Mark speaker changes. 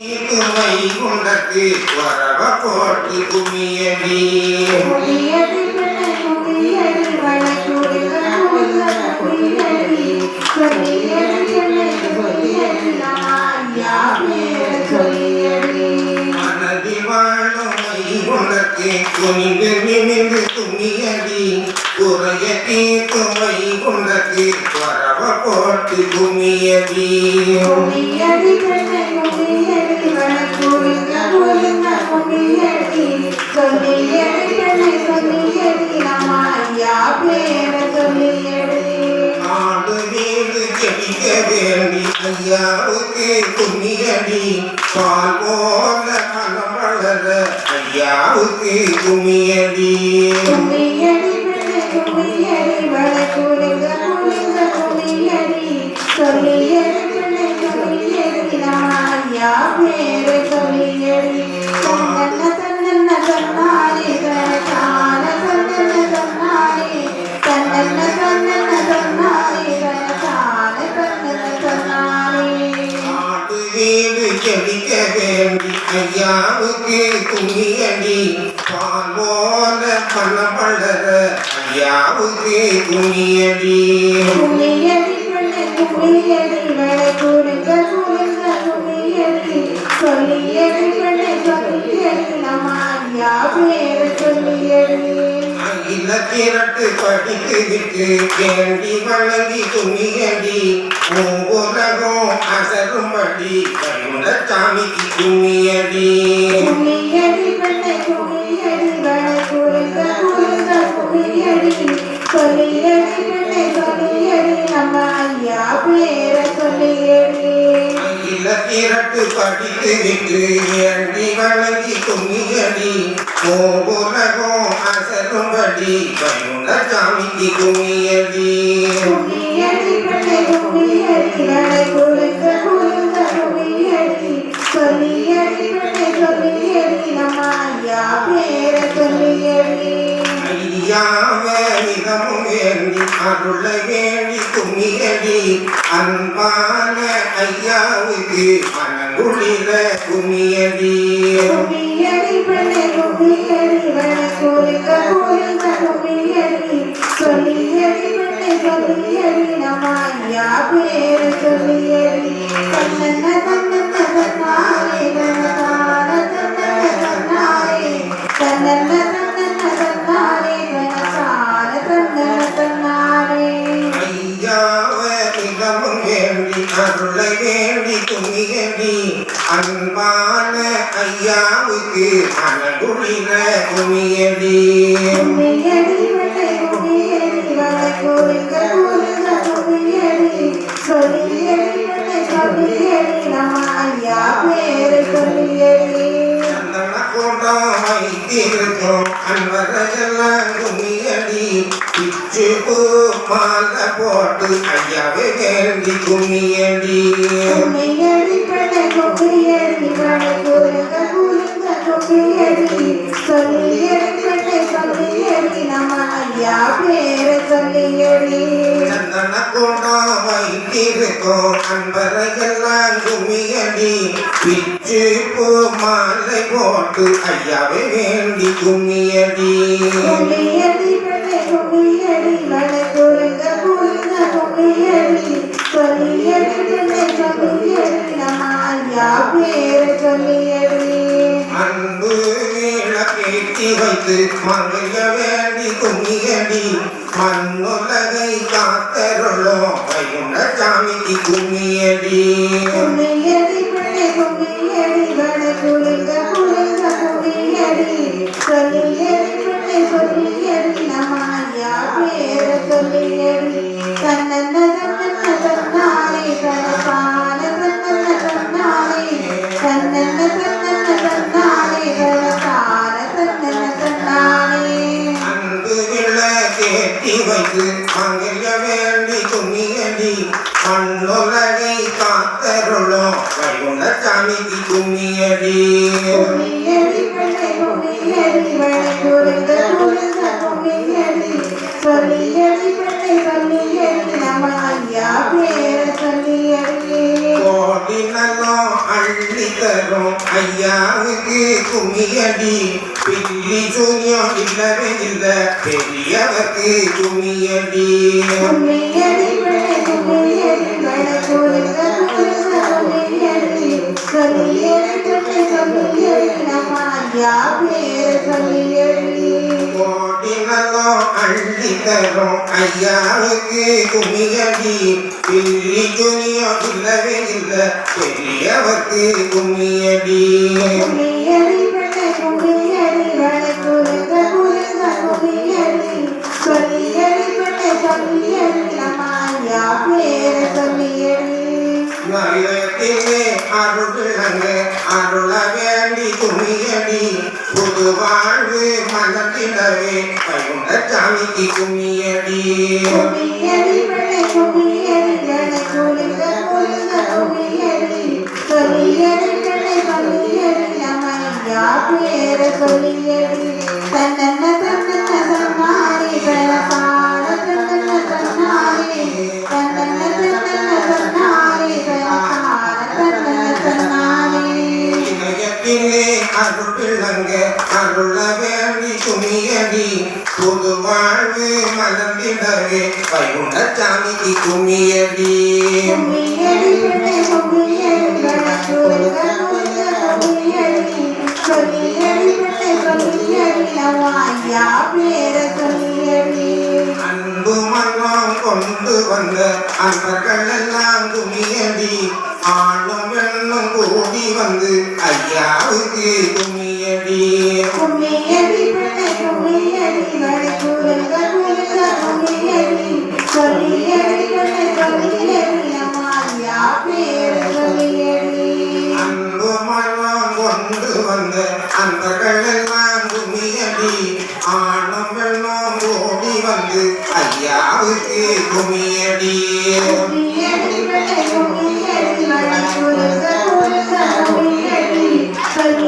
Speaker 1: வைகுண்டத்து வரவ போட்டு குமியடி மனதி வாழும் வைகுண்டத்து குனிந்து நிமிந்து குமியடி குறைய தீர்த்து வைகுண்டத்து வரவ போட்டு குமியடி ஆடு வீடு செடிக்க வேண்டி ஐயாவுக்கு குமியடி பால் போல மனம் வளர ஐயாவுக்கு குமியடி ஆடு வீடு செடிக்க வேண்டி ஐயாவுக்கு குமியடி பால் போல மனம் வளர ஐயாவுக்கு குமியடி அகில திரட்டு படித்து விட்டு வேண்டி வழங்கி குமியடி உலகம் அசரும்படி கருண சாமிக்கு குமியடி அகில திரட்டு படித்து விட்டு வேண்டி வழங்கி குமியடி உலகம் அசரும்படி கருண சாமிக்கு குமியடி ஐயாவிடமும் வேண்டி அருள வேண்டி குமியடி அன்பான ஐயாவுக்கு மனங்குளிர குமியடி ஐயாவிடமும் வேண்டி அருள வேண்டி குமியடி அன்பான ஐயாவுக்கு மனங்குளிர குமியடி வைத்திருக்கும் அன்பரையெல்லாம் குமியடி பிச்சு பூ மாலை போட்டு ஐயாவை வேண்டி குமியடி சந்தன கூடம் வைத்திருக்கும் அன்பரையெல்லாம் குமியடி பிச்சு பூ மாலை போட்டு ஐயாவை வேண்டி குமியடி அன்பு விளக்கேற்றி வைத்து மங்கைய வேண்டி குமியடி மண்ணுலகை காத்தருளோ வைகுண்ட சாமிக்கு குமியடி அன்பு விளக்கேற்றி வைத்து மங்கைய வேண்டி குமியடி மண்ணுலகை காத்தருளோ வைகுண்ட சாமிக்கு குமியடி கோடி நல்லோ அள்ளி தரும் தரும் ஐயாவுக்கு கும்மியடி பில்லி சூன்யம் இல்லவே இல்ல பெரியவர்க்கு கும்மியடி
Speaker 2: கும்மியடி பிள்ளை கும்மியடி வடக்குழுங்க குழுங்க கும்மியடி சொல்லியடி பிள்ளை சொல்லியடி நம்ம ஐயா பேர் சொல்லியடி
Speaker 1: கோடி நலம் அள்ளி தரும் ஐயாவுக்கு கும்மியடி பில்லி சூன்யம் இல்லவே இல்ல பெரியவர்க்கு கும்மியடி
Speaker 2: கும்மியடி பிள்ளை கும்மியடி வடக்குழுங்க குழுங்க கும்மியடி சொல்லியடி பிள்ளை சொல்லியடி நம்ம ஐயா பேர் சொல்லியடி
Speaker 1: நயத்திலே அருளங்க அருள வேண்டி கும்மியடி புது வாழ்வு மனத்திடவே கையுண்ட சாமிக்கு கும்மியடி
Speaker 2: கும்மியடி பிள்ளை கும்மியடி வடக்குழுங்க குழுங்க கும்மியடி சொல்லியடி பிள்ளை சொல்லியடி நம்ம ஐயா பேர் சொல்லியடி தன்னன்ன தன்னன்ன தன்னாரி பெறப்பாட தன்னன்ன தன்னாரி தன்னன்ன தன்னன்ன தன்னாரி பெறப்பாட தன்னன்ன தன்னாரி
Speaker 1: இணையத்திலே அருளங்க அருள வேண்டி கும்மியடி புது வாழ்வு மனத்திடவே கையுண்ட சாமிக்கு கும்மியடி
Speaker 2: கும்மியடி பிள்ளை கும்மியடி வடக்குழுங்க குழுங்க கும்மியடி சொல்லியடி பிள்ளை சொல்லியடி நம்ம ஐயா பேர சொல்லியடி
Speaker 1: அன்பு மனம் கொண்டு வந்த அன்பர்கள் எல்லாம் கும்மியடி ஆணும் பெண்ணும் கூடி வந்து ஐயாவுக்கு கும்மியடி
Speaker 2: கும்மியடி பிள்ளை கும்மியடி வடக்குழுங்க குழுங்க கும்மியடி சொல்லியடி பிள்ளை சொல்லியடி நம்ம ஐயா பேர சொல்லியடி
Speaker 1: அன்பு மனம் கொண்டு வந்த அன்பர்கள் எல்லாம் கும்மியடி ஆணும் பெண்ணும் கூடி வந்து ஐயாவுக்கு கும்மியடி
Speaker 2: கும்மியடி பிள்ளை கும்மியடி